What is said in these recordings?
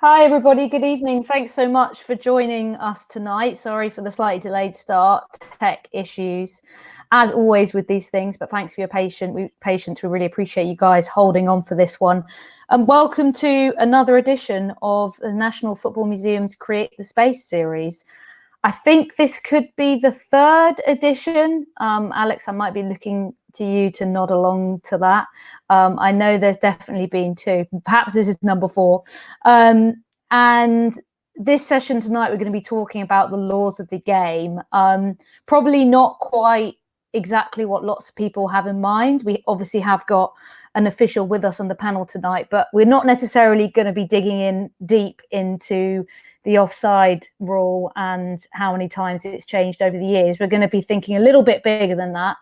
Hi, everybody. Good evening. Thanks so much for joining us tonight. Sorry for the slightly delayed start, tech issues, as always with these things, but thanks for your patience. We really appreciate you guys holding on for this one. And welcome to another edition of the National Football Museum's Create the Space series. I think this could be the third edition. Alex, I might be looking to you to nod along to that. I know there's definitely been two. Perhaps this is number 4. And this session tonight, we're going to be talking about the laws of the game. Probably not quite exactly what lots of people have in mind. We obviously have got an official with us on the panel tonight, but we're not necessarily going to be digging in deep into the offside rule and how many times it's changed over the years. We're going to be thinking a little bit bigger than that.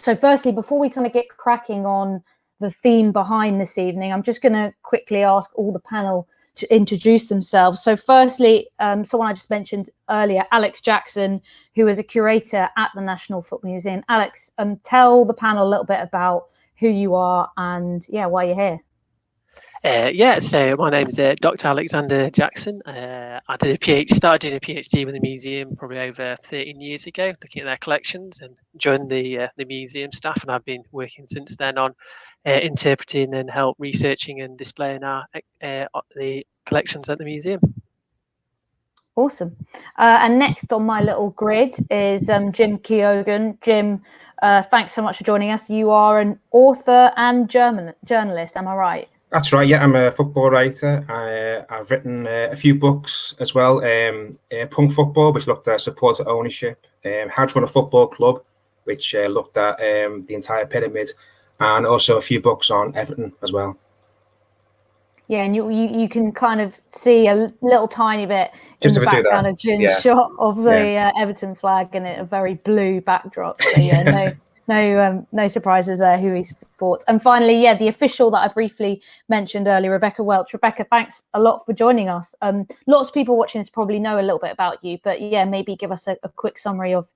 So firstly, before we kind of get cracking on the theme behind this evening, I'm just going to quickly ask all the panel to introduce themselves. So firstly, someone I just mentioned earlier, Alex Jackson, who is a curator at the National Football Museum. Alex, tell the panel a little bit about who you are and why you're here. So my name is Dr. Alexander Jackson. I started doing a PhD with the museum probably over 13 years ago, looking at their collections, and joined the museum staff. And I've been working since then on interpreting and help researching and displaying the collections at the museum. Awesome. And next on my little grid is Jim Keoghan. Jim, thanks so much for joining us. You are an author and journalist, am I right? That's right, yeah, I'm a football writer. I've written a few books as well. Punk Football, which looked at supporter ownership. How to Run a Football Club, which looked at the entire pyramid. And also a few books on Everton as well. Yeah, and you can kind of see a little tiny bit in the background of Jim's shot of the Everton flag and a very blue backdrop. So yeah, no surprises there who he supports. And finally, the official that I briefly mentioned earlier, Rebecca Welch. Rebecca, thanks a lot for joining us. Lots of people watching this probably know a little bit about you, but maybe give us a quick summary of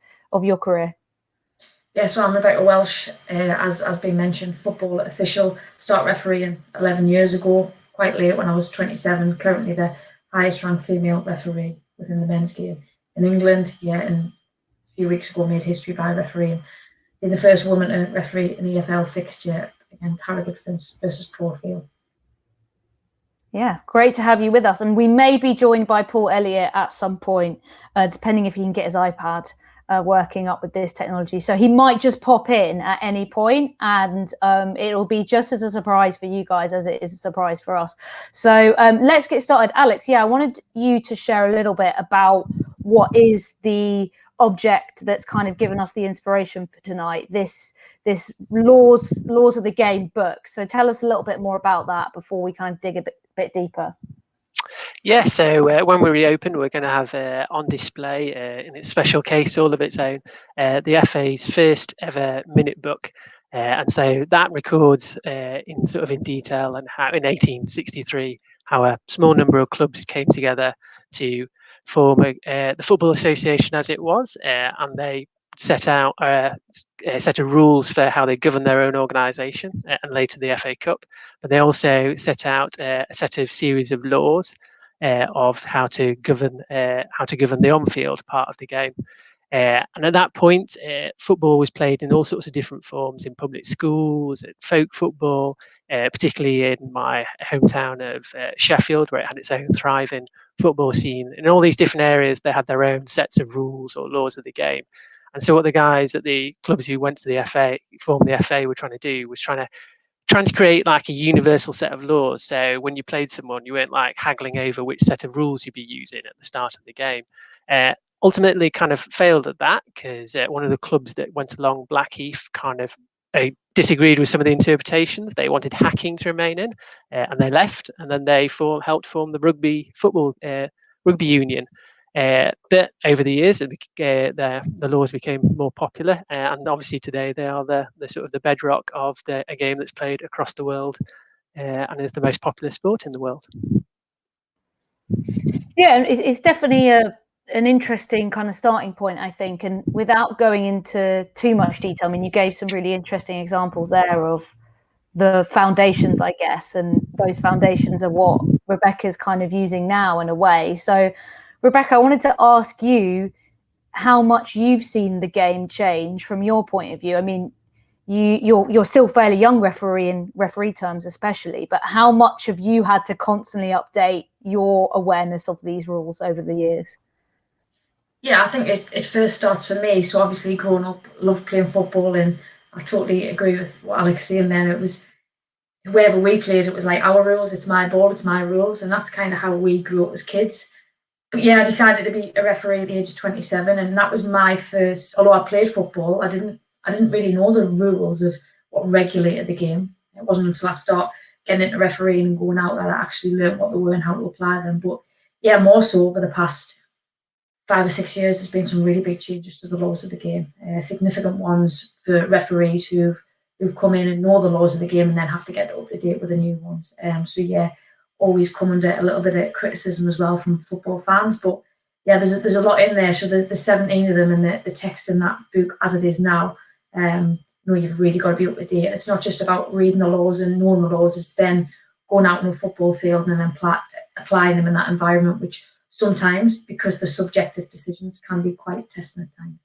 your career. So I'm Rebecca Welch, as been mentioned, football official, start refereeing 11 years ago, quite late when I was 27, currently the highest ranked female referee within the men's game in England. And a few weeks ago made history by refereeing. Be the first woman to referee an EFL fixture against Harrogate versus Portfield. Yeah, great to have you with us. And we may be joined by Paul Elliott at some point, depending if he can get his iPad working up with this technology. So he might just pop in at any point, and it'll be just as a surprise for you guys as it is a surprise for us. So let's get started. Alex, I wanted you to share a little bit about what is the object that's kind of given us the inspiration for tonight, this laws of the game book. So tell us a little bit more about that before we kind of dig a bit deeper. So when we reopen, we're going to have on display in its special case all of its own the FA's first ever minute book, and so that records in detail and how in 1863 how a small number of clubs came together to form the Football Association as it was, and they set out a set of rules for how they govern their own organisation, and later the FA Cup. But they also set out a series of laws of how to govern the on-field part of the game. And at that point, football was played in all sorts of different forms in public schools, folk football, particularly in my hometown of Sheffield, where it had its own thriving football scene. In all these different areas, they had their own sets of rules or laws of the game. And so what the guys at the clubs who went to the FA, formed the FA, were trying to do was trying to create like a universal set of laws. So when you played someone, you weren't like haggling over which set of rules you'd be using at the start of the game. Ultimately kind of failed at that because one of the clubs that went along, Blackheath, kind of disagreed with some of the interpretations. They wanted hacking to remain in, and they left. And then they helped form the rugby union. But over the years, the laws became more popular, and obviously today they are the sort of the bedrock of a game that's played across the world, and is the most popular sport in the world. Yeah, it's definitely an interesting kind of starting point, I think. And without going into too much detail, I mean, you gave some really interesting examples there of the foundations, I guess, and those foundations are what Rebecca's kind of using now in a way. So, Rebecca, I wanted to ask you how much you've seen the game change from your point of view. I mean, you're still fairly young referee in referee terms, especially, but how much have you had to constantly update your awareness of these rules over the years? Yeah, I think it first starts for me. So obviously, growing up, loved playing football, and I totally agree with what Alex saying there. It was wherever we played, it was like our rules. It's my ball. It's my rules, and that's kind of how we grew up as kids. But yeah, I decided to be a referee at the age of 27, and that was my first. Although I played football, I didn't really know the rules of what regulated the game. It wasn't until I started getting into refereeing and going out that I actually learned what they were and how to apply them. But yeah, more so over the past 5 or 6 years, there's been some really big changes to the laws of the game, significant ones for referees who've come in and know the laws of the game and then have to get up to date with the new ones. So yeah, always come under a little bit of criticism as well from football fans. But yeah, there's a lot in there. So there's 17 of them, and the text in that book as it is now, you've really got to be up to date. And it's not just about reading the laws and knowing the laws, it's then going out on a football field and then applying them in that environment, which sometimes, because the subjective decisions, can be quite testing at times.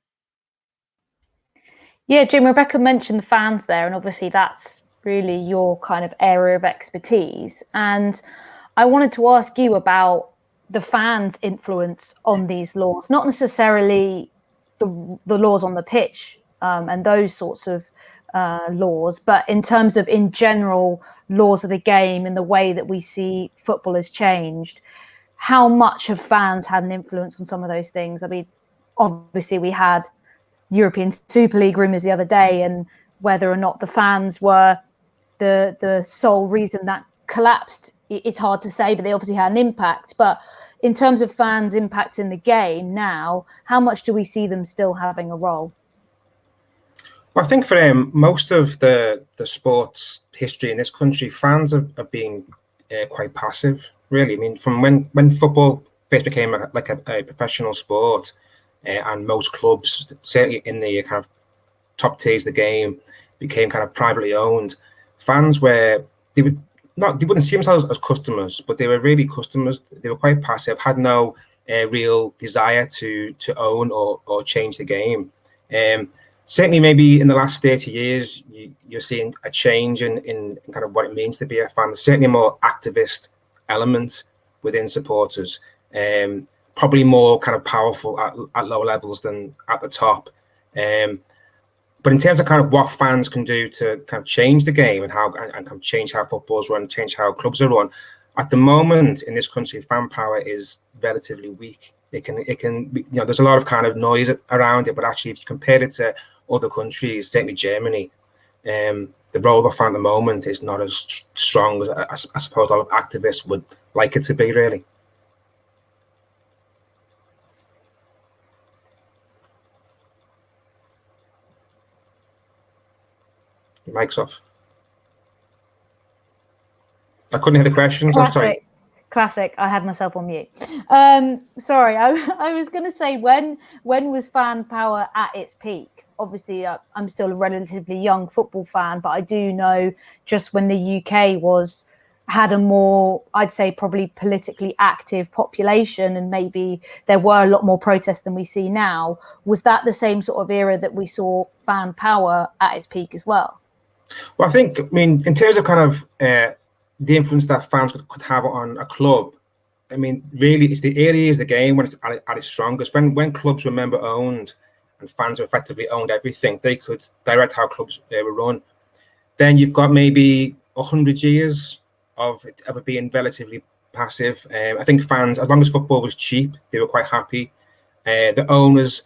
Yeah, Jim, Rebecca mentioned the fans there, and obviously that's really your kind of area of expertise. And I wanted to ask you about the fans' influence on these laws, not necessarily the laws on the pitch and those sorts of laws, but in terms of, in general, laws of the game and the way that we see football has changed. How much have fans had an influence on some of those things? I mean, obviously we had European Super League rumours the other day, and whether or not the fans were the sole reason that collapsed, it's hard to say, but they obviously had an impact. But in terms of fans impacting the game now, how much do we see them still having a role? Well, I think for most of the sports history in this country, fans have been quite passive, really. I mean, from when football first became a professional sport, and most clubs, certainly in the kind of top tiers of the game, became kind of privately owned, fans they wouldn't see themselves as customers, but they were really customers. They were quite passive, had no real desire to own or change the game. Certainly, maybe in the last 30 years, you're seeing a change in kind of what it means to be a fan. There's certainly a more activist element within supporters, probably more kind of powerful at low levels than at the top. But in terms of kind of what fans can do to kind of change the game and kind of change how football's run, change how clubs are run, at the moment in this country, fan power is relatively weak. It can there's a lot of kind of noise around it, but actually, if you compare it to other countries, certainly Germany, the role of a fan at the moment is not as strong as I suppose a lot of activists would like it to be, really. Your mic's off. I couldn't hear the question. Classic. I had myself on mute. Sorry, I was going to say, when was fan power at its peak? Obviously, I'm still a relatively young football fan, but I do know just when the UK had a more, I'd say, probably politically active population, and maybe there were a lot more protests than we see now. Was that the same sort of era that we saw fan power at its peak as well? Well, I mean, in terms of kind of the influence that fans could have on a club, I mean, really, it's the early years of the game when it's at its strongest. When clubs were member owned and fans were effectively owned everything, they could direct how clubs were run. Then you've got maybe 100 years of it being relatively passive. I think fans, as long as football was cheap, they were quite happy. The owners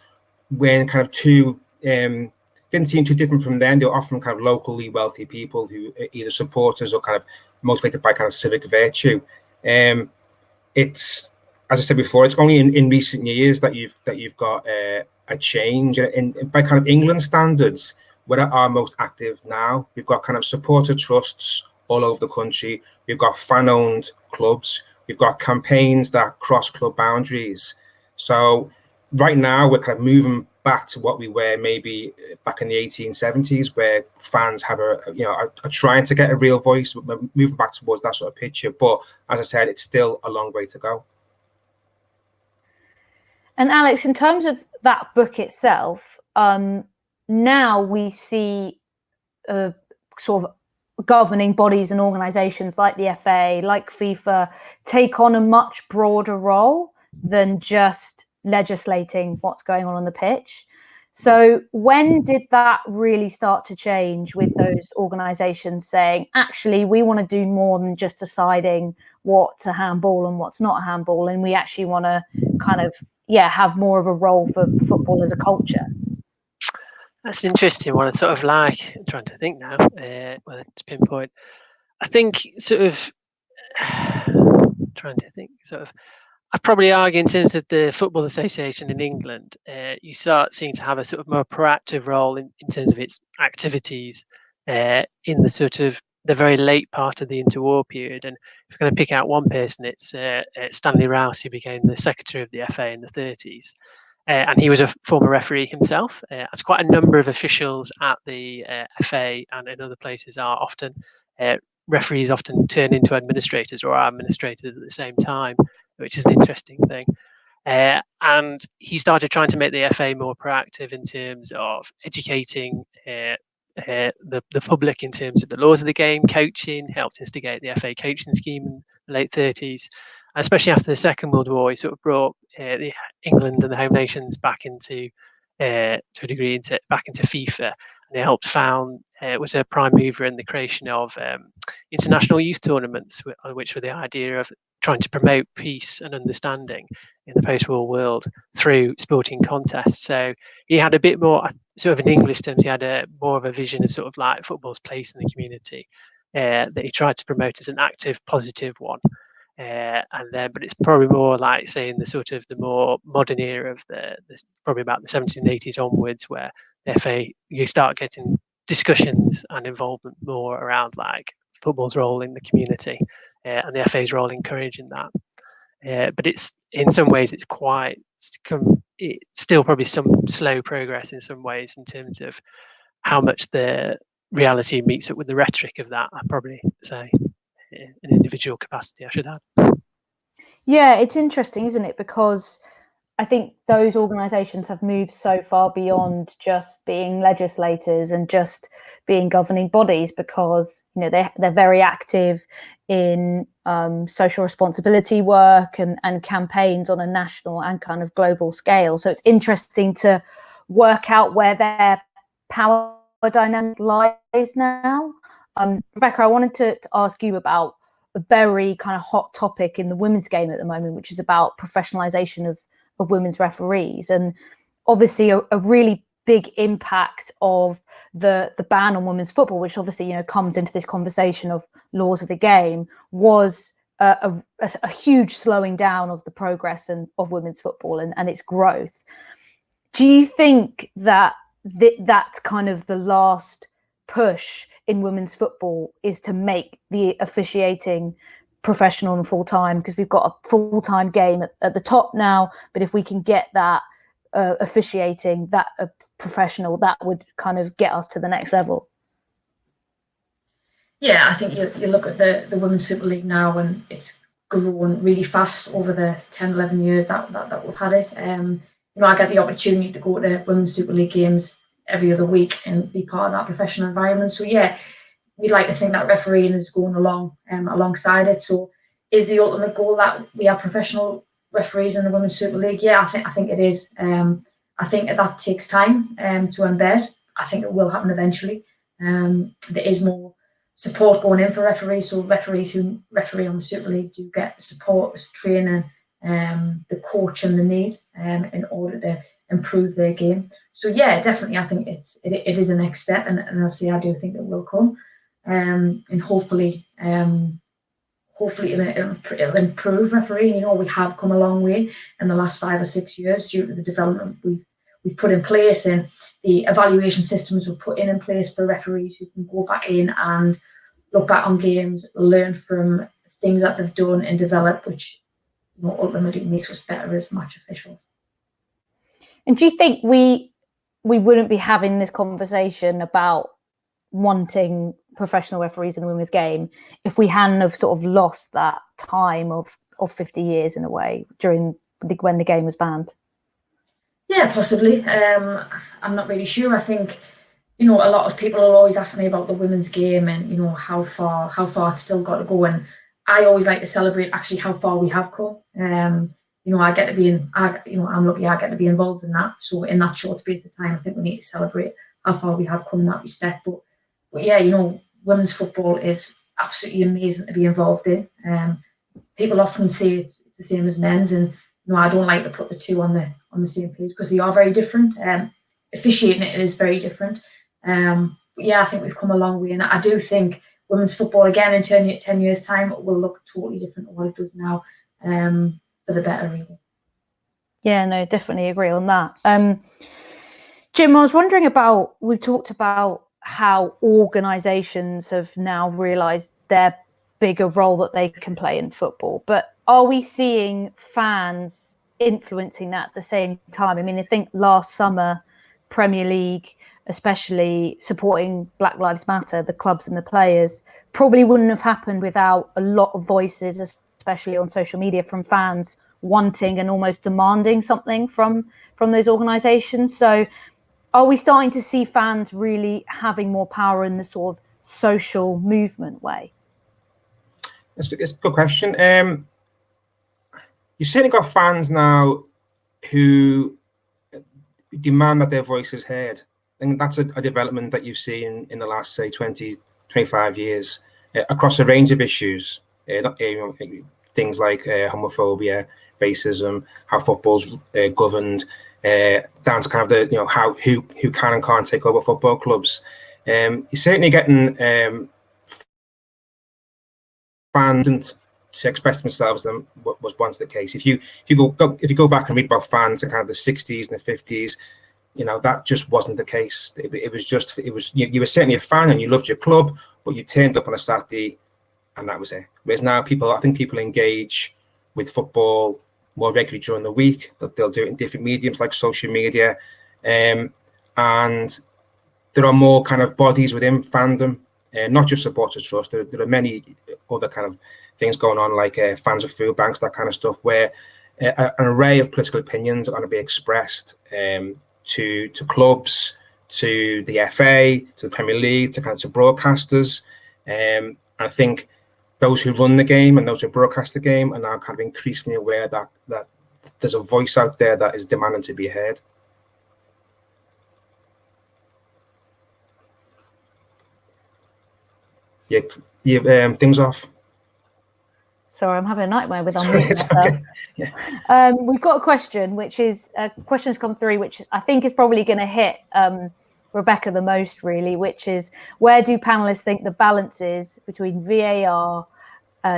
were kind of didn't seem too different from them. They were often kind of locally wealthy people who are either supporters or kind of motivated by kind of civic virtue. It's, as I said before, it's only in recent years that you've got a change. And by kind of England standards, we're at our most active now. We've got kind of supporter trusts all over the country. We've got fan-owned clubs. We've got campaigns that cross club boundaries. So right now we're kind of moving back to what we were maybe back in the 1870s, where fans have are trying to get a real voice. We're moving back towards that sort of picture, but as I said, it's still a long way to go. And Alex, in terms of that book itself, now we see sort of governing bodies and organisations like the FA, like FIFA, take on a much broader role than just legislating what's going on the pitch. So when did that really start to change, with those organisations saying, actually, we want to do more than just deciding what's a handball and what's not a handball, and we actually want to kind of, have more of a role for football as a culture? That's an interesting one. I sort of like, I'm trying to think now, whether to pinpoint. I think sort of, trying to think, sort of, I'd probably argue in terms of the Football Association in England, you start seeing to have a sort of more proactive role in terms of its activities in the sort of the very late part of the interwar period. And if we're going to pick out one person, it's Stanley Rouse, who became the secretary of the FA in the 30s. And he was a former referee himself. As quite a number of officials at the FA and in other places are often, referees often turn into administrators or are administrators at the same time, which is an interesting thing. And he started trying to make the FA more proactive in terms of educating the public in terms of the laws of the game, coaching, helped instigate the FA coaching scheme in the late 30s. Especially after the Second World War, he sort of brought the England and the home nations back into, to a degree, back into FIFA. And he helped found, was a prime mover in the creation of international youth tournaments, which were the idea of trying to promote peace and understanding in the post-war world through sporting contests. So he had a bit more, sort of in English terms, he had more of a vision of sort of like football's place in the community that he tried to promote as an active, positive one. But it's probably more like, say, in the sort of the more modern era of probably about the 70s and 80s onwards, where the FA, you start getting discussions and involvement more around like football's role in the community and the FA's role encouraging that. But it's, in some ways, it's still probably some slow progress in some ways in terms of how much the reality meets up with the rhetoric of that, I'd probably say. An individual capacity, I should add. Yeah, it's interesting, isn't it? Because I think those organisations have moved so far beyond just being legislators and just being governing bodies, because they're very active in social responsibility work and campaigns on a national and kind of global scale. So it's interesting to work out where their power dynamic lies now. Rebecca, I wanted to ask you about a very kind of hot topic in the women's game at the moment, which is about professionalisation of women's referees. And obviously a really big impact of the ban on women's football, which obviously comes into this conversation of laws of the game, was a huge slowing down of the progress of women's football and its growth. Do you think that that's kind of the last push in women's football, is to make the officiating professional and full-time? Because we've got a full-time game at the top now, but if we can get that officiating, that professional, that would kind of get us to the next level. Yeah, I think you look at the Women's Super League now, and it's grown really fast over the 10, 11 years that we've had it. I get the opportunity to go to Women's Super League games every other week and be part of that professional environment. So yeah, we'd like to think that refereeing is going along alongside it. So is the ultimate goal that we have professional referees in the Women's Super League? Yeah, I think it is. I think that takes time to embed. I think it will happen eventually. There is more support going in for referees. So referees who referee on the Super League do get the support, the training, the coaching they need in order to improve their game. So yeah, definitely, I think it is a next step, and I do think it will come, and hopefully it'll improve refereeing. We have come a long way in the last 5 or 6 years due to the development we've put in place, and the evaluation systems we've put in place for referees who can go back in and look back on games, learn from things that they've done and develop, which ultimately makes us better as match officials. And do you think we we wouldn't be having this conversation about wanting professional referees in the women's game if we hadn't have sort of lost that time of 50 years in a way during when the game was banned. Yeah, possibly. I'm not really sure. I think, you know, a lot of people will always ask me about the women's game and, you know, how far it's still got to go. And I always like to celebrate actually how far we have come. You know, I'm lucky I get to be involved in that. So in that short space of time, I think we need to celebrate how far we have come in that respect. But yeah, you know, women's football is absolutely amazing to be involved in. People often say it's the same as men's, and you know, I don't like to put the two on the same page because they are very different. Officiating it is very different. But yeah, I think we've come a long way, and I do think women's football again in 10 years' time will look totally different to what it does now, for the better, really. Yeah, no, definitely agree on that. Jim, I was wondering about, we talked about how organisations have now realised their bigger role that they can play in football, but are we seeing fans influencing that at the same time? I mean, I think last summer, Premier League, especially supporting Black Lives Matter, the clubs and the players, probably wouldn't have happened without a lot of voices, especially on social media, from fans wanting and almost demanding something from those organisations. So are we starting to see fans really having more power in the sort of social movement way? It's a good question. You've certainly got fans now who demand that their voice is heard. And that's a development that you've seen in the last, say, 20, 25 years across a range of issues. Things like homophobia, racism, how football's governed, down to kind of the, you know, who can and can't take over football clubs. You're certainly getting fans to express themselves than what was once the case. If you go back and read about fans in kind of the 60s and the 50s, you know, that just wasn't the case. It was you were certainly a fan and you loved your club, but you turned up on a Saturday and that was it. Whereas now I think people engage with football more regularly during the week. They'll do it in different mediums like social media, and there are more kind of bodies within fandom, not just Supporters Trust. There are many other kind of things going on, like fans of food banks, that kind of stuff, where an array of political opinions are going to be expressed to clubs, to the FA, to the Premier League, to broadcasters. I think those who run the game and those who broadcast the game are now kind of increasingly aware that there's a voice out there that is demanding to be heard. Yeah, things off. Sorry, I'm having a nightmare with unmuting myself. Okay. Yeah. We've got a question, which is questions come through, which I think is probably going to hit Rebecca the most, really, which is, where do panelists think the balance is between VAR,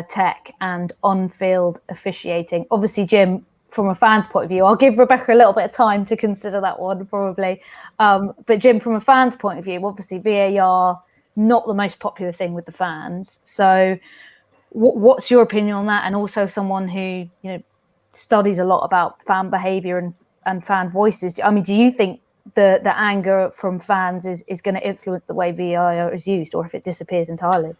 tech and on-field officiating? Obviously, Jim, from a fan's point of view, I'll give Rebecca a little bit of time to consider that one, probably. But Jim, from a fan's point of view, obviously VAR, not the most popular thing with the fans. So what's your opinion on that? And also someone who, you know, studies a lot about fan behavior and fan voices. I mean, do you think the anger from fans is going to influence the way VAR is used, or if it disappears entirely?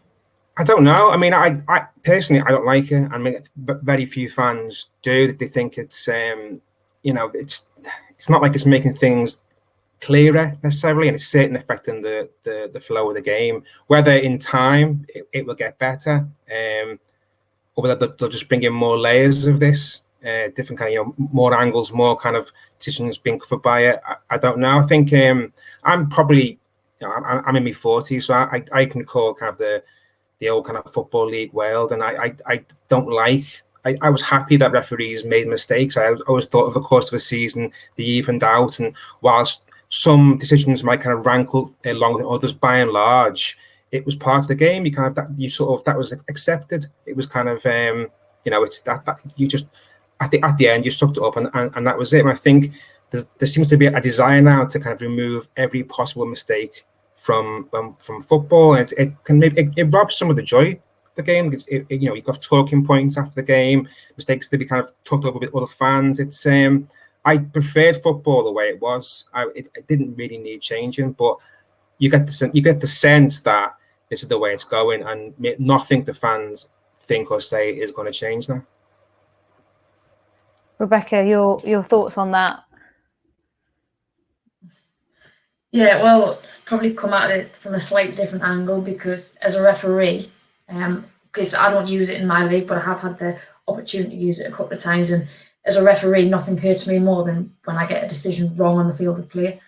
I don't know. I mean, I personally, I don't like it. I mean, very few fans do. They think it's, you know, it's not like it's making things clearer necessarily, and it's certainly affecting the flow of the game. Whether in time it will get better, or whether they'll just bring in more layers of this, different kind of, you know, more angles, more kind of decisions being covered by it. I don't know. I think I'm probably, you know, I'm in my 40s, so I can call kind of the old kind of Football League world, and I don't like. I was happy that referees made mistakes. I always thought of the course of a season, they evened out, and whilst some decisions might kind of rankle longer than others, by and large, it was part of the game. You kind of that was accepted. It was kind of you know, it's that you just at the end you sucked it up, and that was it. And I think there seems to be a desire now to kind of remove every possible mistake from football, and it robs some of the joy of the game. You know, you've got talking points after the game, mistakes to be kind of talked over with other fans. It's I preferred football the way it was. It didn't really need changing, but you get the sense that this is the way it's going, and nothing the fans think or say is going to change now. Rebecca, your thoughts on that? Yeah, well, probably come at it from a slightly different angle, because as a referee, because I don't use it in my league, but I have had the opportunity to use it a couple of times. And as a referee, nothing hurts me more than when I get a decision wrong on the field of play.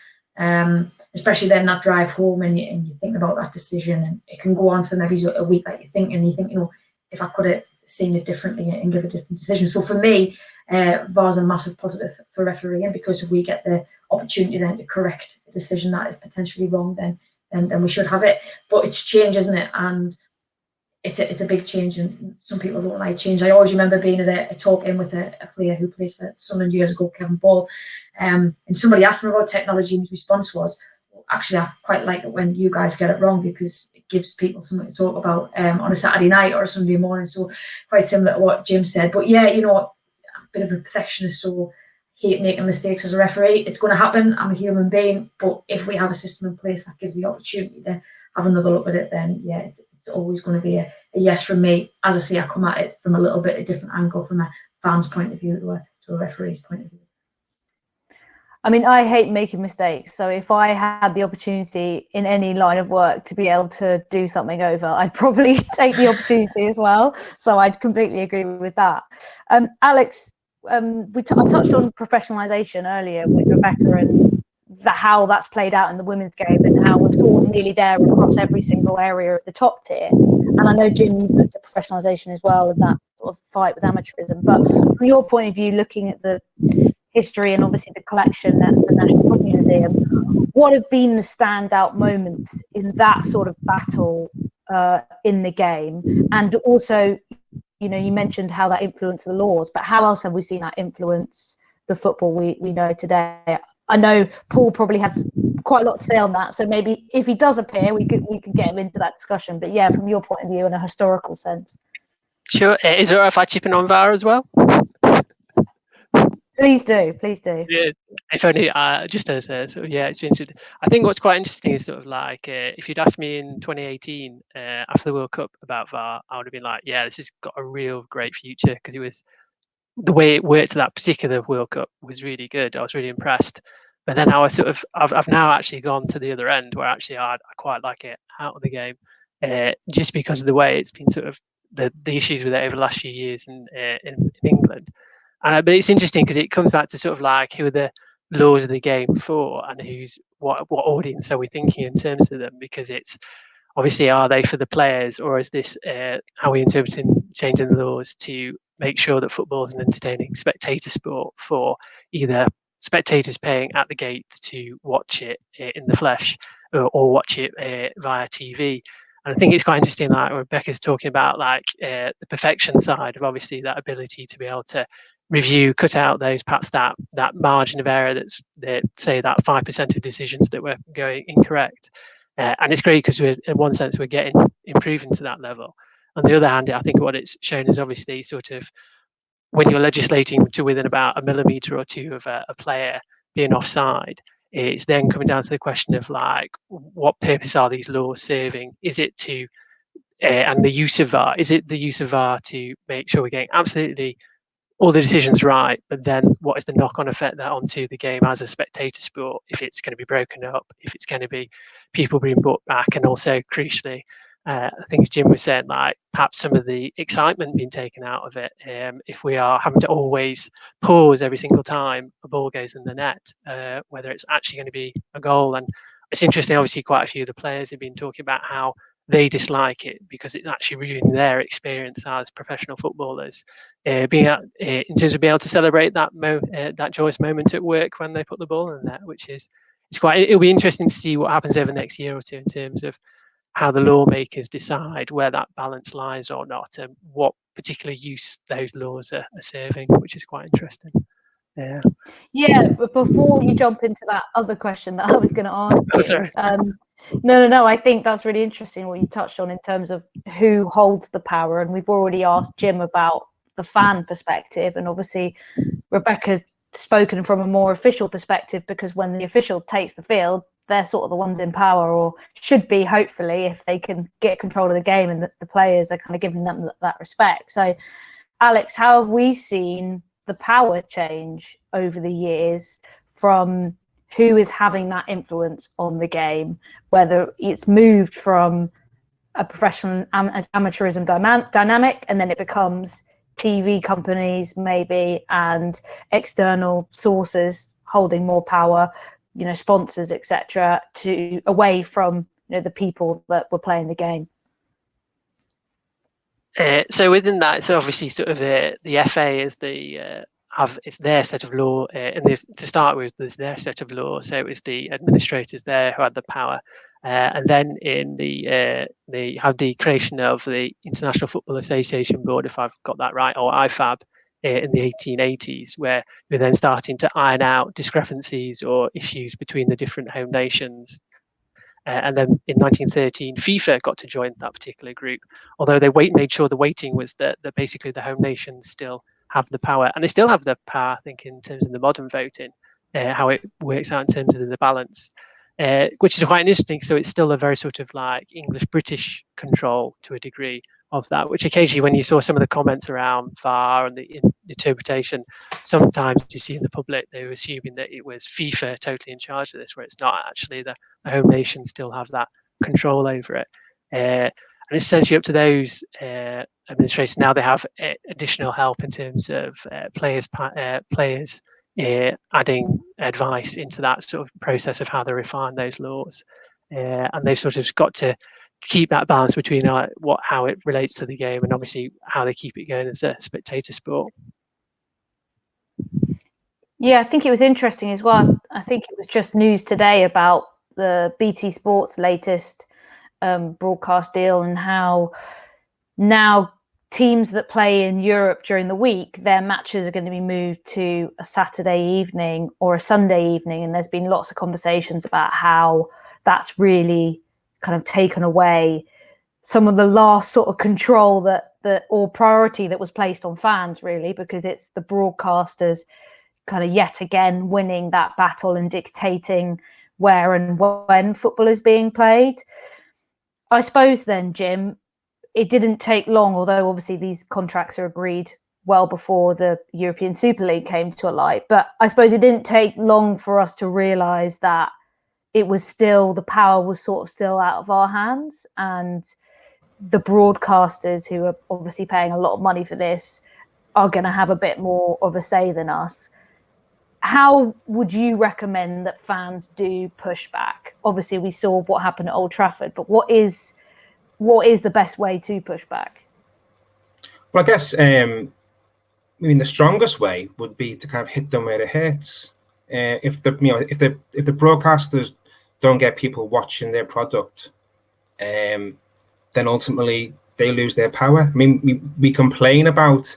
Especially then that drive home, and you think about that decision, and it can go on for maybe a week that you think, if I could have seen it differently and give a different decision. So for me, VAR is a massive positive for refereeing, because if we get the opportunity then to correct a decision that is potentially wrong, then we should have it. But it's change, isn't it? And it's a big change, and some people don't like change. I always remember being at a talk in with a player who played for Sunderland years ago, Keoghan Ball, and somebody asked him about technology, and his response was, actually, I quite like it when you guys get it wrong, because it gives people something to talk about on a Saturday night or a Sunday morning. So quite similar to what Jim said. But yeah, I'm a bit of a perfectionist, so hate making mistakes as a referee. It's going to happen. I'm a human being. But if we have a system in place that gives the opportunity to have another look at it, then yeah, it's always going to be a yes from me. As I say, I come at it from a little bit a different angle, from a fan's point of view to a referee's point of view. I mean, I hate making mistakes. So if I had the opportunity in any line of work to be able to do something over, I'd probably take the opportunity as well. So I'd completely agree with that. Alex, I touched on professionalisation earlier with Rebecca, and how that's played out in the women's game, and how we're sort of nearly there across every single area of the top tier. And I know, Jim, you've looked at professionalisation as well, and that sort of fight with amateurism. But from your point of view, looking at the history and obviously the collection at the National Football Museum, what have been the standout moments in that sort of battle in the game? And also, you mentioned how that influenced the laws, but how else have we seen that influence the football we know today? I know Paul probably has quite a lot to say on that, so maybe if he does appear, we could get him into that discussion. But yeah, from your point of view in a historical sense. Sure. Is it all right if I chip in on VAR as well? Please do. Yeah, if only just as it's interesting. I think what's quite interesting is sort of like if you'd asked me in 2018 after the World Cup about VAR, I would have been like, yeah, this has got a real great future, because it was the way it worked at that particular World Cup was really good. I was really impressed. But then I've now actually gone to the other end, where actually I quite like it out of the game, just because of the way it's been sort of the issues with it over the last few years in England. But it's interesting because it comes back to sort of like, who are the laws of the game for, and what audience are we thinking in terms of them? Because it's obviously, are they for the players, or is this how we interpreting changing the laws to make sure that football is an entertaining spectator sport for either spectators paying at the gate to watch it in the flesh, or watch it via TV? And I think it's quite interesting, like Rebecca's talking about, like the perfection side of obviously that ability to be able to review, cut out those, perhaps that margin of error that's say that 5% of decisions that were going incorrect. And it's great because in one sense we're getting improving to that level. On the other hand, I think what it's shown is obviously sort of when you're legislating to within about a millimetre or two of a player being offside, it's then coming down to the question of like, what purpose are these laws serving? Is it to and the use of VAR? Is it the use of VAR to make sure we're getting absolutely all the decisions right, but then what is the knock-on effect that onto the game as a spectator sport, if it's going to be broken up, if it's going to be people being brought back, and also crucially, I think as Jim was saying, like perhaps some of the excitement being taken out of it, if we are having to always pause every single time a ball goes in the net, whether it's actually going to be a goal. And it's interesting, obviously quite a few of the players have been talking about how they dislike it because it's actually ruining their experience as professional footballers, in terms of being able to celebrate that joyous moment at work when they put the ball in there, which is it'll be interesting to see what happens over the next year or two in terms of how the lawmakers decide where that balance lies or not, and what particular use those laws are serving, which is quite interesting. Yeah, but before you jump into that other question that I was going to ask you, sorry. No, I think that's really interesting what you touched on in terms of who holds the power, and we've already asked Jim about the fan perspective, and obviously Rebecca spoken from a more official perspective, because when the official takes the field, they're sort of the ones in power, or should be, hopefully, if they can get control of the game, and the players are kind of giving them that respect. So, Alex, how have we seen the power change over the years from who is having that influence on the game, whether it's moved from a professional amateurism dynamic, and then it becomes TV companies maybe and external sources holding more power, sponsors, etc., to away from the people that were playing the game? So within that, so obviously sort of the FA is it's their set of law, and to start with, there's their set of law. So it was the administrators there who had the power, and then in they have the creation of the International Football Association Board, if I've got that right, or IFAB, in the 1880s, where we're then starting to iron out discrepancies or issues between the different home nations. And then in 1913, FIFA got to join that particular group, although they made sure the weighting was that basically the home nations still have the power, and they still have the power, I think, in terms of the modern voting, how it works out in terms of the balance, which is quite interesting. So it's still a very sort of like English-British control to a degree of that, which occasionally, when you saw some of the comments around VAR and the interpretation, sometimes you see in the public, they were assuming that it was FIFA totally in charge of this, where it's not. Actually, the home nations still have that control over it. And it's essentially up to those administrators. Now they have additional help in terms of players adding advice into that sort of process of how they refine those laws. And they've sort of got to keep that balance between how it relates to the game and obviously how they keep it going as a spectator sport. Yeah, I think it was interesting as well. I think it was just news today about the BT Sports latest broadcast deal, and how now teams that play in Europe during the week, their matches are going to be moved to a Saturday evening or a Sunday evening. And there's been lots of conversations about how that's really kind of taken away some of the last sort of control or priority that was placed on fans, really, because it's the broadcasters kind of yet again winning that battle and dictating where and when football is being played. I suppose then, Jim, it didn't take long, although obviously these contracts are agreed well before the European Super League came to a light, but I suppose it didn't take long for us to realise that it was still, the power was sort of still out of our hands, and the broadcasters, who are obviously paying a lot of money for this, are going to have a bit more of a say than us. How would you recommend that fans do push back? Obviously, we saw what happened at Old Trafford, but what is the best way to push back? Well, I guess the strongest way would be to kind of hit them where it hurts. If the broadcasters don't get people watching their product, then ultimately they lose their power. I mean, we complain about,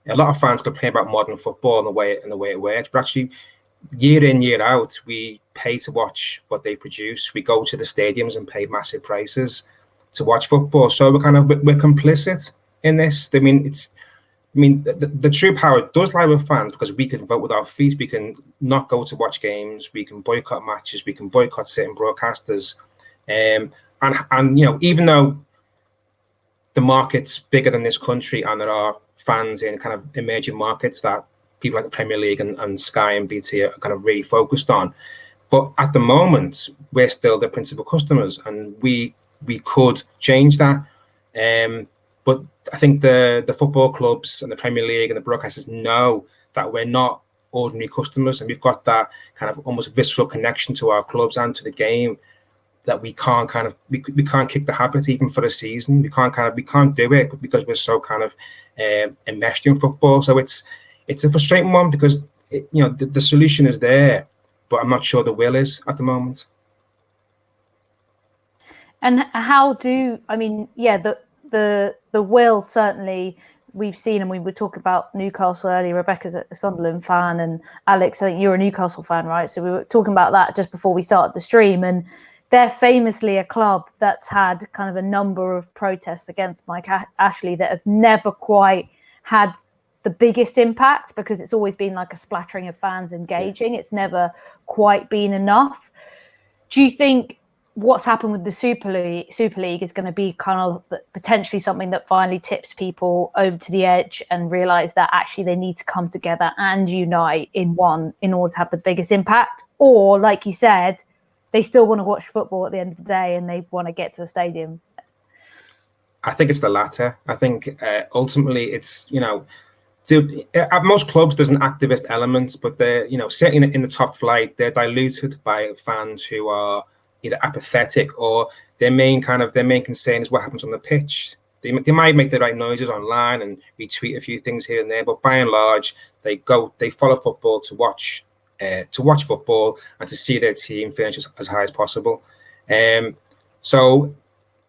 a lot of fans complain about modern football and the way it works, but actually, year in, year out, we pay to watch what they produce. We go to the stadiums and pay massive prices to watch football. So we're complicit in this. I mean, the true power does lie with fans, because we can vote with our feet. We can not go to watch games. We can boycott matches. We can boycott certain broadcasters. And even though the market's bigger than this country, and there are fans in kind of emerging markets that people like the Premier League and Sky and BT are kind of really focused on, but at the moment we're still the principal customers, and we could change that. But I think the football clubs and the Premier League and the broadcasters know that we're not ordinary customers, and we've got that kind of almost visceral connection to our clubs and to the game that we can't we can't kick the habit even for a season. We can't do it because we're so kind of enmeshed in football. So it's a frustrating one, because the solution is there, but I'm not sure the will is at the moment. And the will, certainly we've seen, and we were talking about Newcastle earlier. Rebecca's a Sunderland fan, and Alex, I think you're a Newcastle fan, right? So we were talking about that just before we started the stream, and they're famously a club that's had kind of a number of protests against Mike Ashley that have never quite had the biggest impact, because it's always been like a splattering of fans engaging. It's never quite been enough. Do you think what's happened with the Super League is going to be kind of potentially something that finally tips people over to the edge and realize that actually they need to come together and unite in one in order to have the biggest impact? Or, like you said, they still want to watch football at the end of the day and they want to get to the stadium? I think it's the latter. I think ultimately it's, at most clubs there's an activist element, but they're, certainly in the top flight, they're diluted by fans who are either apathetic or their main concern is what happens on the pitch. They might make the right noises online and retweet a few things here and there, but by and large, they follow football to watch football and to see their team finish as high as possible. So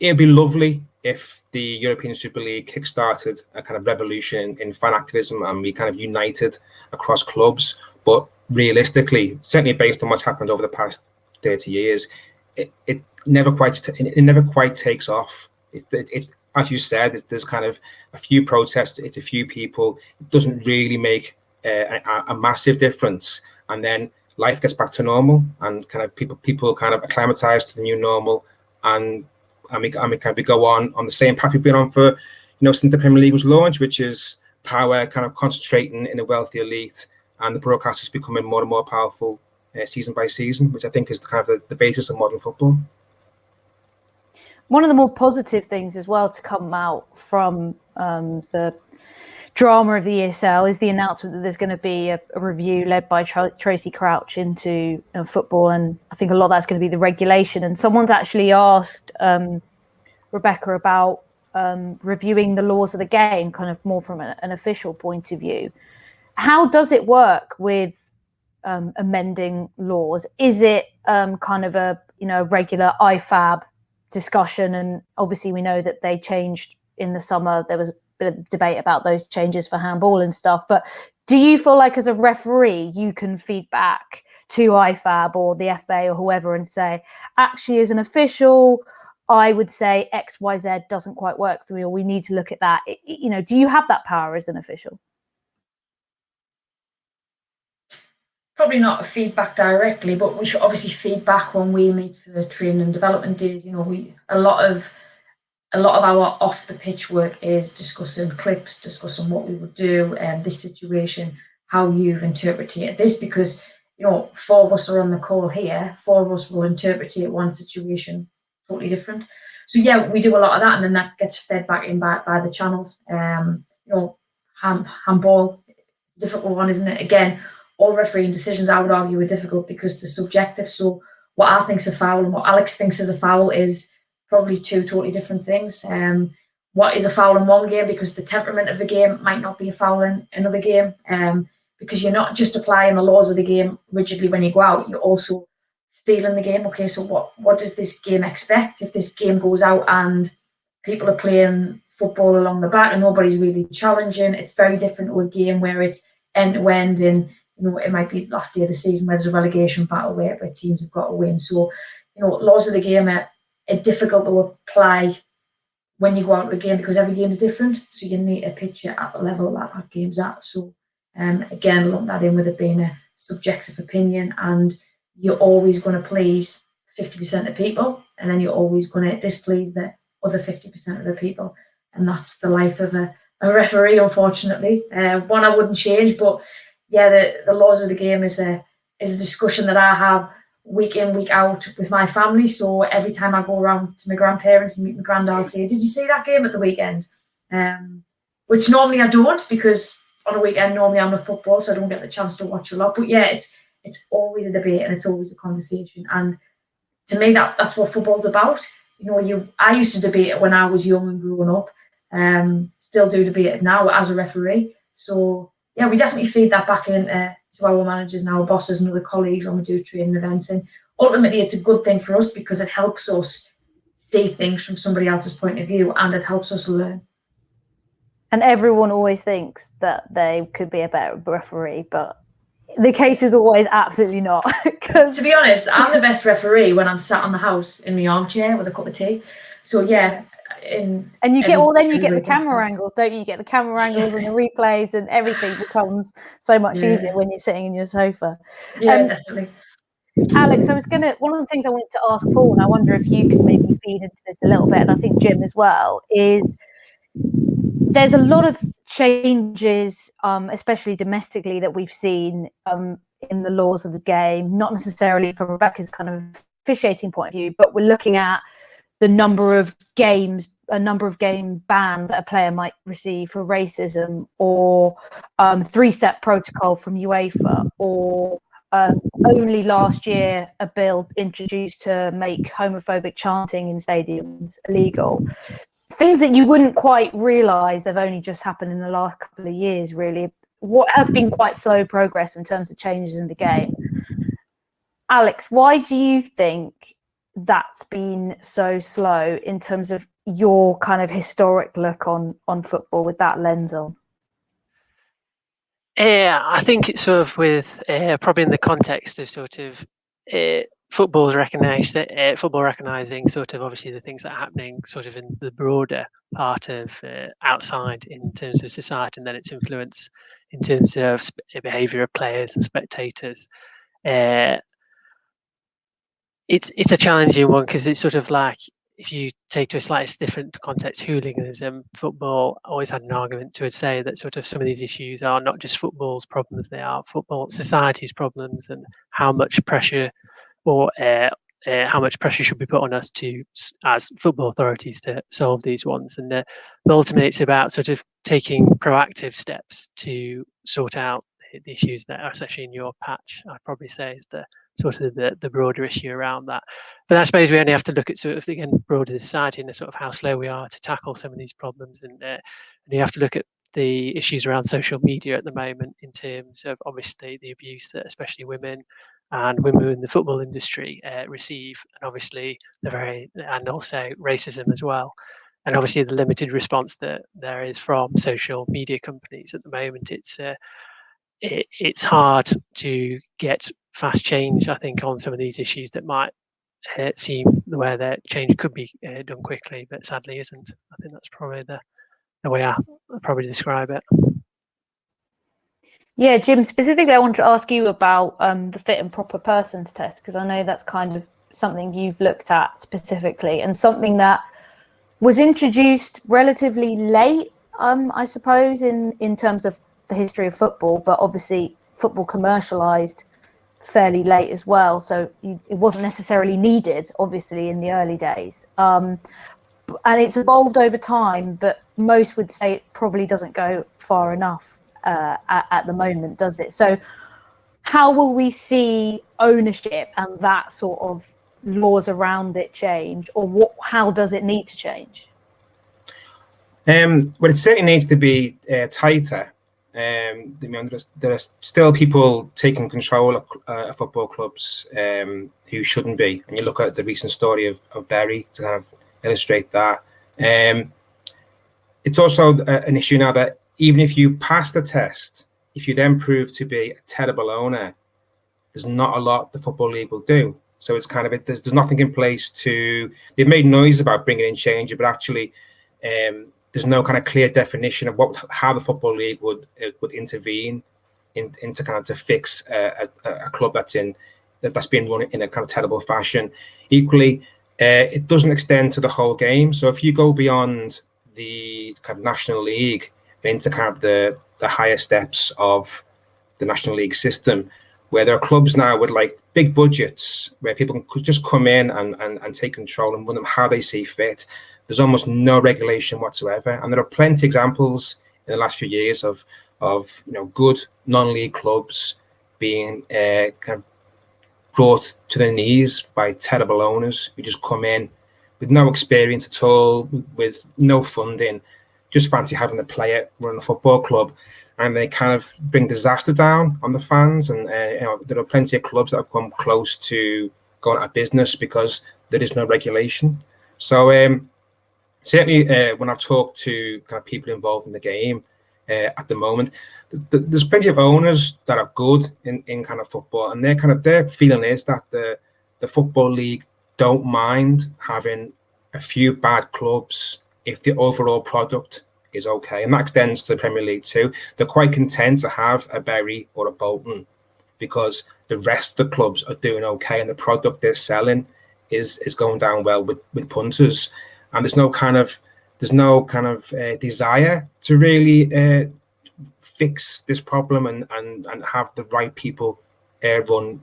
it'd be lovely if the European Super League kickstarted a kind of revolution in fan activism and we kind of united across clubs. But realistically, certainly based on what's happened over the past 30 years, it never quite takes off. It's as you said, there's kind of a few protests, it's a few people. It doesn't really make a massive difference, and then life gets back to normal, and kind of people kind of acclimatize to the new normal, and we go on the same path we've been on for since the Premier League was launched, which is power kind of concentrating in a wealthy elite, and the broadcasters becoming more and more powerful season by season, which I think is kind of the basis of modern football. One of the more positive things as well to come out from the drama of the ESL is the announcement that there's going to be a review led by Tracy Crouch into football, and I think a lot of that's going to be the regulation. And someone's actually asked Rebecca about reviewing the laws of the game, kind of more from an official point of view. How does it work with amending laws? Is it kind of a regular IFAB discussion? And obviously we know that they changed in the summer. There was a bit of debate about those changes for handball and stuff, but do you feel like as a referee you can feed back to IFAB or the FA or whoever and say, actually as an official I would say XYZ doesn't quite work for me, or we need to look at that? Do you have that power as an official? Probably not feedback directly, but we should obviously feedback when we meet for training and development days. A lot of our off the pitch work is discussing clips, discussing what we would do, this situation, how you've interpreted this, because four of us are on the call here, four of us will interpret one situation totally different. So yeah, we do a lot of that, and then that gets fed back in by the channels. Handball, it's a difficult one, isn't it? Again, all refereeing decisions, I would argue, are difficult because they're subjective. So what I think's a foul and what Alex thinks is a foul is probably two totally different things. What is a foul in one game, because the temperament of the game might not be a foul in another game, because you're not just applying the laws of the game rigidly when you go out, you're also feeling the game. Okay, so what does this game expect? If this game goes out and people are playing football along the back and nobody's really challenging, it's very different to a game where it's end-to-end and it might be last year of the season where there's a relegation battle where teams have got to win. So, laws of the game are difficult to apply when you go out of the game because every game is different. So you need a picture at the level that game's at. So, again, lump that in with it being a subjective opinion, and you're always going to please 50% of people, and then you're always going to displease the other 50% of the people. And that's the life of a referee, unfortunately. One I wouldn't change, but yeah, the laws of the game is a discussion that I have week in, week out with my family. So every time I go around to my grandparents and meet my granddad, I'll say, did you see that game at the weekend? Which normally I don't, because on a weekend, normally I'm a football, so I don't get the chance to watch a lot. But yeah, it's always a debate and it's always a conversation. And to me, that's what football's about. I used to debate it when I was young and growing up. Still do debate it now as a referee. So yeah, we definitely feed that back in to our managers and our bosses and other colleagues when we do training events. And ultimately, it's a good thing for us because it helps us see things from somebody else's point of view, and it helps us learn. And everyone always thinks that they could be a better referee, but the case is always absolutely not. To be honest, I'm the best referee when I'm sat on the house in my armchair with a cup of tea. So yeah, And you get then you get the camera angles, don't you? You get the camera angles and the replays, and everything becomes so much easier when you're sitting in your sofa. Yeah, definitely. Alex, one of the things I wanted to ask Paul, and I wonder if you could maybe feed into this a little bit, and I think Jim as well, is there's a lot of changes, especially domestically, that we've seen in the laws of the game, not necessarily from Rebecca's kind of officiating point of view, but we're looking at the number of game ban that a player might receive for racism, or 3-step protocol from UEFA, or only last year a bill introduced to make homophobic chanting in stadiums illegal. Things that you wouldn't quite realise have only just happened in the last couple of years, really. What has been quite slow progress in terms of changes in the game. Alex, why do you think that's been so slow in terms of your kind of historic look on football with that lens on? Yeah, I think it's sort of with probably in the context of sort of football recognising sort of obviously the things that are happening sort of in the broader part of outside in terms of society, and then its influence in terms of behaviour of players and spectators. It's a challenging one, because it's sort of like, if you take to a slightly different context, hooliganism, football always had an argument to say that sort of some of these issues are not just football's problems, they are football society's problems, and how much pressure or how much pressure should be put on us as football authorities to solve these ones. And ultimately it's about sort of taking proactive steps to sort out the issues that are especially in your patch, I'd probably say, is the sort of the broader issue around that. But I suppose we only have to look at sort of, again, broader society and sort of how slow we are to tackle some of these problems. And you have to look at the issues around social media at the moment, in terms of obviously the abuse that especially women in the football industry receive, and obviously and also racism as well. And obviously the limited response that there is from social media companies at the moment. It's hard to get fast change, I think, on some of these issues that might seem where the change could be done quickly, but sadly isn't. I think that's probably the way I probably describe it. Yeah, Jim, specifically I wanted to ask you about the fit and proper persons test, because I know that's kind of something you've looked at specifically, and something that was introduced relatively late, I suppose, in terms of the history of football, but obviously football commercialised fairly late as well, so it wasn't necessarily needed, obviously, in the early days. And it's evolved over time, but most would say it probably doesn't go far enough at the moment, does it? So how will we see ownership and that sort of laws around it change, or how does it need to change? Well, it certainly needs to be tighter. There are still people taking control of football clubs who shouldn't be, and you look at the recent story of Bury to kind of illustrate that. It's also an issue now that even if you pass the test, if you then prove to be a terrible owner, there's not a lot the Football League will do. So it's kind of there's nothing in place to. They've made noise about bringing in change, but actually there's no kind of clear definition of how the Football League would intervene into kind of to fix a club that's being run in a kind of terrible fashion. Equally, it doesn't extend to the whole game. So if you go beyond the kind of National League into kind of the higher steps of the National League system, where there are clubs now with like big budgets, where people could just come in and take control and run them how they see fit. There's almost no regulation whatsoever, and there are plenty of examples in the last few years of good non-league clubs being kind of brought to their knees by terrible owners who just come in with no experience at all, with no funding, just fancy having a player run a football club, and they kind of bring disaster down on the fans. And there are plenty of clubs that have come close to going out of business because there is no regulation. So certainly when I've talked to kind of people involved in the game at the moment, there's plenty of owners that are good in kind of football, and their feeling is that the Football League don't mind having a few bad clubs if the overall product is okay. And that extends to the Premier League too. They're quite content to have a Bury or a Bolton because the rest of the clubs are doing okay and the product they're selling is going down well with punters. And there's no kind of desire to really fix this problem and have the right people run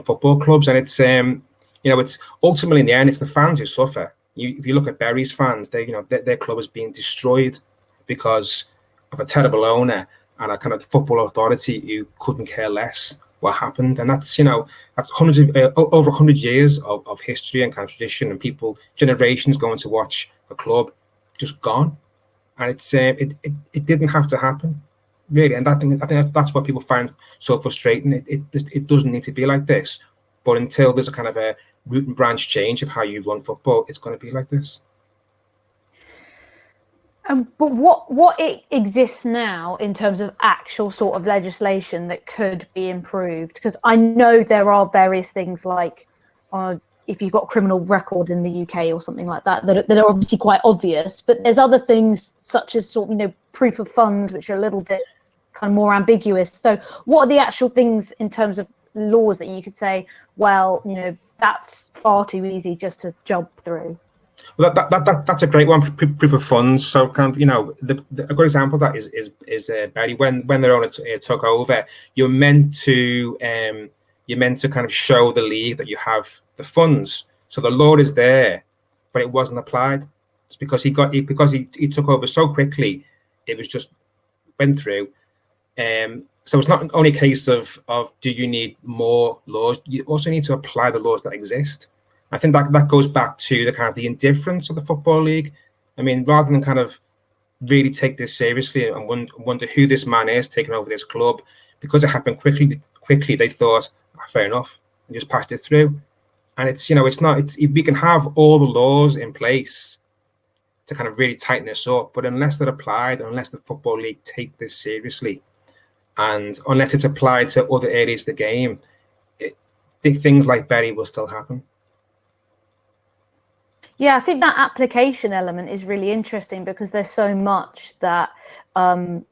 football clubs. And it's it's ultimately in the end it's the fans who suffer. If you look at Bury's fans, their club is being destroyed because of a terrible owner and a kind of football authority who couldn't care less what happened. And that's that's hundreds of over 100 years of history and kind of tradition, and people generations going to watch a club just gone. And it's it didn't have to happen, really. And I think that's what people find so frustrating. It doesn't need to be like this. But until there's a kind of a root and branch change of how you run football, it's going to be like this. But what exists now in terms of actual sort of legislation that could be improved? Because I know there are various things like if you've got a criminal record in the UK or something like that are obviously quite obvious. But there's other things such as proof of funds, which are a little bit kind of more ambiguous. So what are the actual things in terms of laws that you could say, well, that's far too easy just to jump through? Well, that's a great one. Proof of funds. So kind of a good example of that is Bury when their owner took over. You're meant to kind of show the league that you have the funds. So the law is there, but it wasn't applied. It's because he took over so quickly. It was just went through. So it's not only a case of do you need more laws? You also need to apply the laws that exist. I think that goes back to the kind of the indifference of the Football League. I mean, rather than kind of really take this seriously and wonder who this man is taking over this club, because it happened quickly, they thought, fair enough, and just passed it through. And we can have all the laws in place to kind of really tighten this up, but unless they're applied, unless the Football League take this seriously, and unless it's applied to other areas of the game, things like Bury will still happen. Yeah, I think that application element is really interesting because there's so much that, from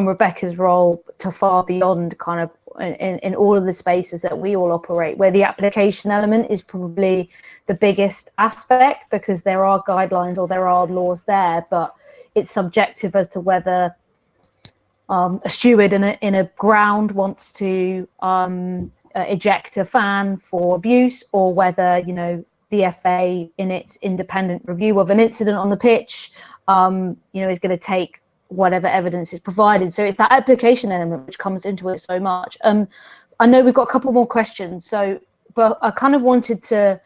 Rebecca's role to far beyond kind of in all of the spaces that we all operate, where the application element is probably the biggest aspect because there are guidelines or there are laws there, but it's subjective as to whether a steward in a ground wants to eject a fan for abuse, or whether, the FA in its independent review of an incident on the pitch, is going to take whatever evidence is provided. So it's that application element which comes into it so much. I know we've got a couple more questions, but I kind of wanted to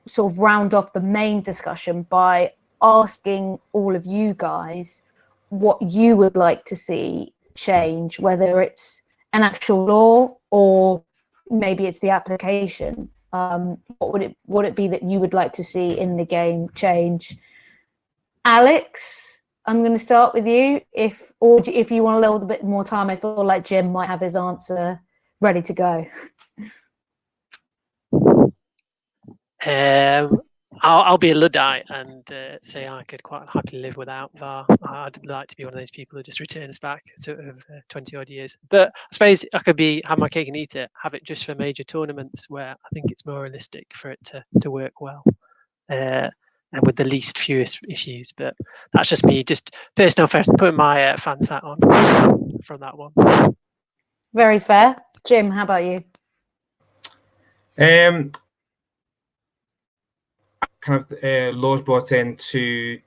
sort of round off the main discussion by asking all of you guys what you would like to see change, whether it's an actual law or maybe it's the application. What would it be that you would like to see in the game change? Alex, I'm going to start with you. If you want a little bit more time, I feel like Jim might have his answer ready to go. I'll be a Luddite and say I could quite happily live without VAR. I'd like to be one of those people who just returns back sort of 20 odd years. But I suppose I could have my cake and eat it, have it just for major tournaments where I think it's more realistic for it to work well and with the least fewest issues. But that's just me, just personal first, putting my fans hat on from that one. Very fair. Jim, how about you? Kind of laws brought in to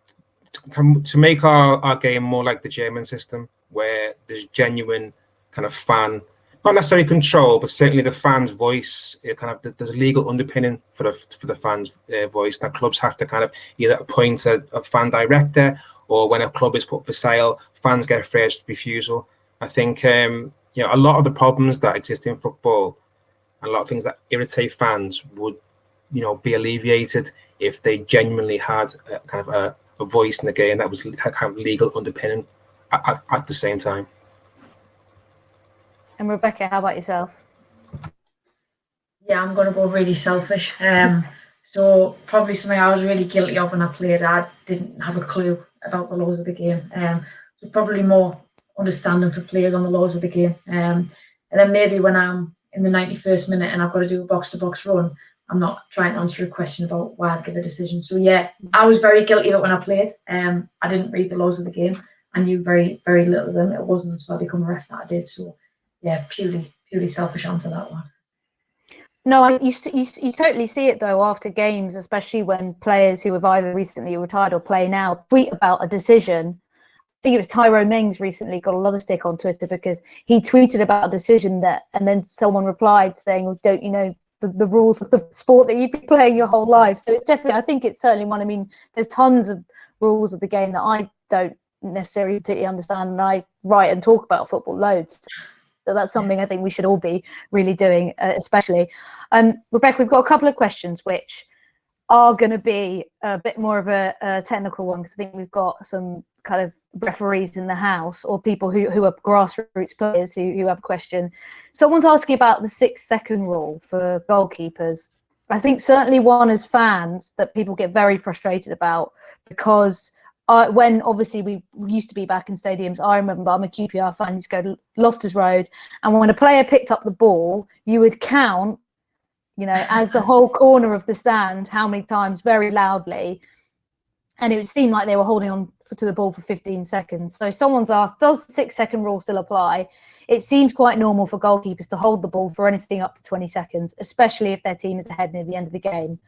make our game more like the German system, where there's genuine kind of fan, not necessarily control, but certainly the fan's voice. There's a legal underpinning for the fan's voice. That clubs have to kind of either appoint a fan director, or when a club is put for sale, fans get first refusal. I think a lot of the problems that exist in football, and a lot of things that irritate fans would be alleviated if they genuinely had a voice in the game that was kind of legal underpinning at the same time. And Rebecca, how about yourself? Yeah, I'm going to go really selfish. So probably something I was really guilty of when I played. I didn't have a clue about the laws of the game. So probably more understanding for players on the laws of the game. And then maybe when I'm in the 91st minute and I've got to do a box-to-box run, I'm not trying to answer a question about why I'd give a decision. So yeah, I was very guilty of it when I played. I didn't read the laws of the game. I knew very, very little of them. It wasn't until I become a ref that I did. So yeah, purely selfish answer, that one. No, you totally see it though after games, especially when players who have either recently retired or play now tweet about a decision. I think it was Tyrone Mings recently got a lot of stick on Twitter because he tweeted about a decision and then someone replied saying, well, don't you know the rules of the sport that you've been playing your whole life? So it's definitely, I think it's certainly one. I mean, there's tons of rules of the game that I don't necessarily completely understand, and I write and talk about football loads. So that's something I think we should all be really doing, especially. Rebecca, we've got a couple of questions which are going to be a bit more of a technical one, because I think we've got some kind of referees in the house or people who are grassroots players who have a question. Someone's asking about the 6-second rule for goalkeepers. I think certainly one as fans that people get very frustrated about, because when obviously we used to be back in stadiums, I remember, I'm a QPR fan, used to go to Loftus Road, and when a player picked up the ball, you would count, you know, as the whole corner of the stand, how many times, very loudly, and it would seem like they were holding on to the ball for 15 seconds. So someone's asked, does the 6-second rule still apply? It seems quite normal for goalkeepers to hold the ball for anything up to 20 seconds, especially if their team is ahead near the end of the game.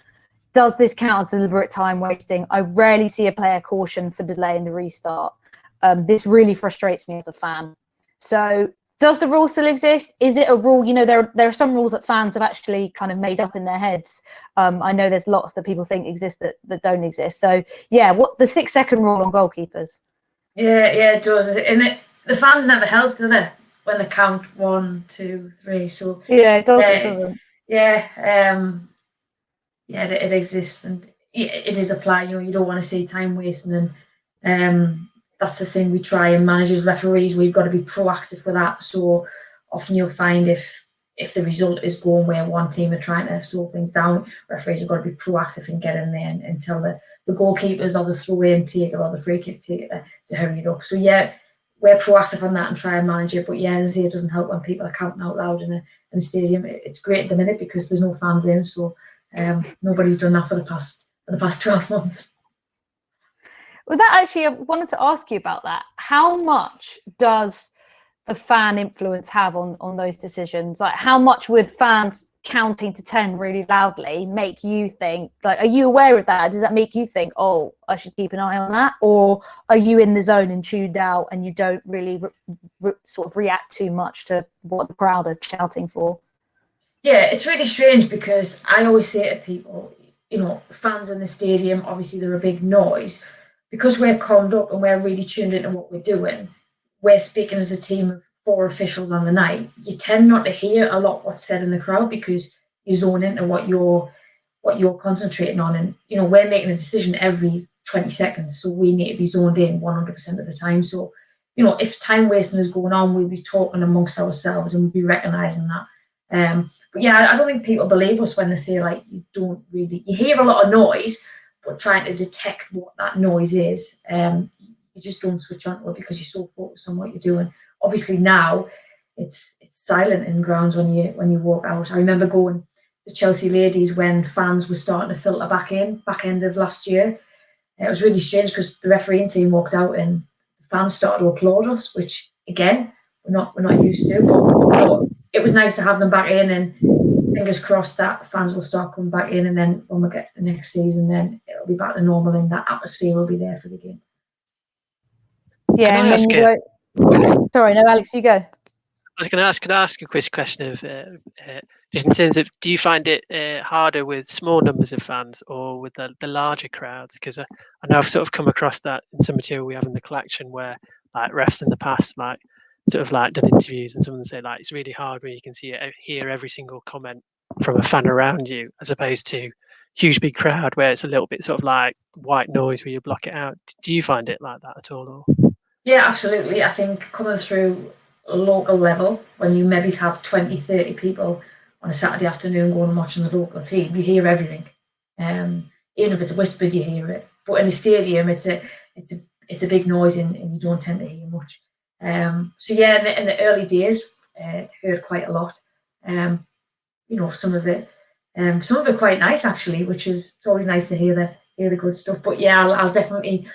Does this count as deliberate time wasting? I rarely see a player caution for delaying the restart. This really frustrates me as a fan. So does the rule still exist? Is it a rule? You know, there are some rules that fans have actually kind of made up in their heads. I know there's lots that people think exist that don't exist. So yeah, what the 6-second rule on goalkeepers? Yeah, it does. And the fans never help, do they? When they count 1, 2, 3. So yeah, it doesn't. Yeah, it exists, and it is applied. You know, you don't want to see time wasting, and that's the thing we try, and managers, referees, we've got to be proactive with that. So often you'll find if the result is going where one team are trying to slow things down, referees have got to be proactive and get in there and tell the goalkeepers or the throw-in taker or the free kick taker to hurry it up. So yeah, we're proactive on that and try and manage it. But yeah, as I say, it doesn't help when people are counting out loud in a stadium. It's great at the minute because there's no fans in, so nobody's done that for the past 12 months. Well, that actually, I wanted to ask you about that. How much does the fan influence have on those decisions? Like, how much would fans counting to 10 really loudly make you think, like, are you aware of that? Does that make you think, oh, I should keep an eye on that? Or are you in the zone and tuned out and you don't really sort of react too much to what the crowd are shouting for? Yeah, it's really strange because I always say to people, you know, fans in the stadium, obviously they're a big noise. Because we're calmed up and we're really tuned into what we're doing, we're speaking as a team of 4 officials on the night. You tend not to hear a lot what's said in the crowd because you zone into what you're concentrating on. And, you know, we're making a decision every 20 seconds, so we need to be zoned in 100% of the time. So, you know, if time wasting is going on, we'll be talking amongst ourselves and we'll be recognising that. But yeah, I don't think people believe us when they say, like, you hear a lot of noise, but trying to detect what that noise is, you just don't switch on to it because you're so focused on what you're doing. Obviously now it's silent in grounds when you walk out. I remember going to Chelsea Ladies when fans were starting to filter back end of last year. It was really strange because the refereeing team walked out and the fans started to applaud us, which again we're not used to. But it was nice to have them back in, and fingers crossed that fans will start coming back in, and then when we get the next season, then it'll be back to normal and that atmosphere will be there for the game. Yeah, and then you go. Sorry, no, Alex, you go. I was going to ask, could I ask a quick question of just in terms of, do you find it harder with small numbers of fans or with the larger crowds? Because I know I've sort of come across that in some material we have in the collection where, like, refs in the past, like, sort of like done interviews and someone say, like, it's really hard when you can hear every single comment from a fan around you, as opposed to huge big crowd where it's a little bit sort of like white noise where you block it out. Do you find it like that at all? Or? Yeah, absolutely. I think coming through a local level, when you maybe have 20, 30 people on a Saturday afternoon going and watching the local team, you hear everything. Even if it's whispered, you hear it. But in a stadium, it's a big noise, and you don't tend to hear much. So yeah, in the early days, heard quite a lot. Some of it quite nice actually, which is, it's always nice to hear the good stuff. But yeah, I'll definitely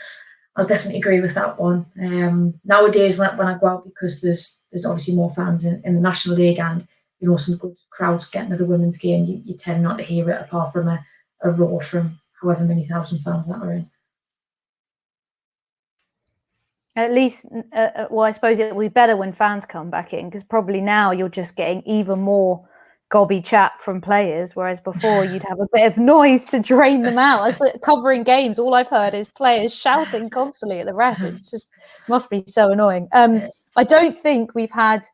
agree with that one. Nowadays, when I go out, because there's obviously more fans in the National League, and some good crowds getting to the women's game, you tend not to hear it apart from a roar from however many thousand fans that are in. At least, well, I suppose it will be better when fans come back in, because probably now you're just getting even more gobby chat from players, whereas before you'd have a bit of noise to drain them out. It's like covering games, all I've heard is players shouting constantly at the ref. It's just must be so annoying. I don't think we've had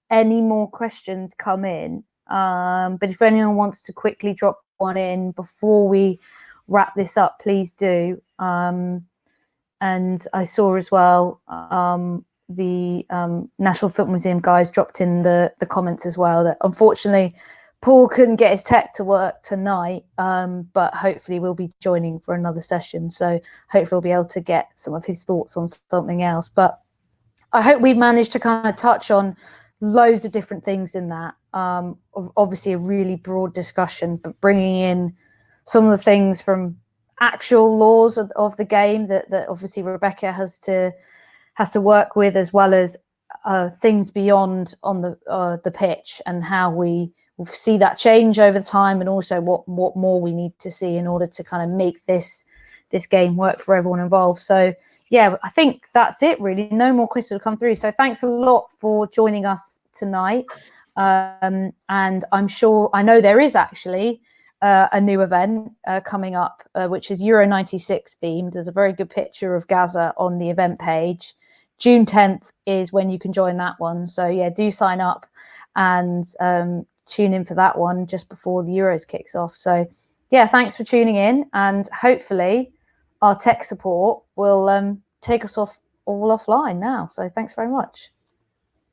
any more questions come in, but if anyone wants to quickly drop one in before we wrap this up, please do. And I saw as well the National Football Museum guys dropped in the comments as well that unfortunately Paul couldn't get his tech to work tonight, but hopefully we'll be joining for another session. So hopefully we'll be able to get some of his thoughts on something else. But I hope we've managed to kind of touch on loads of different things in that. Obviously a really broad discussion, but bringing in some of the things from actual laws of the game that obviously Rebecca has to work with, as well as things beyond on the pitch, and how we will see that change over time, and also what more we need to see in order to kind of make this game work for everyone involved. So yeah, I think that's it really. No more questions have come through. So thanks a lot for joining us tonight. And I know there is actually a new event coming up, which is Euro 96 themed. There's a very good picture of Gaza on the event page. June 10th is when you can join that one. So yeah, do sign up and tune in for that one just before the Euros kicks off. So yeah, thanks for tuning in, and hopefully our tech support will take us all offline now. So thanks very much.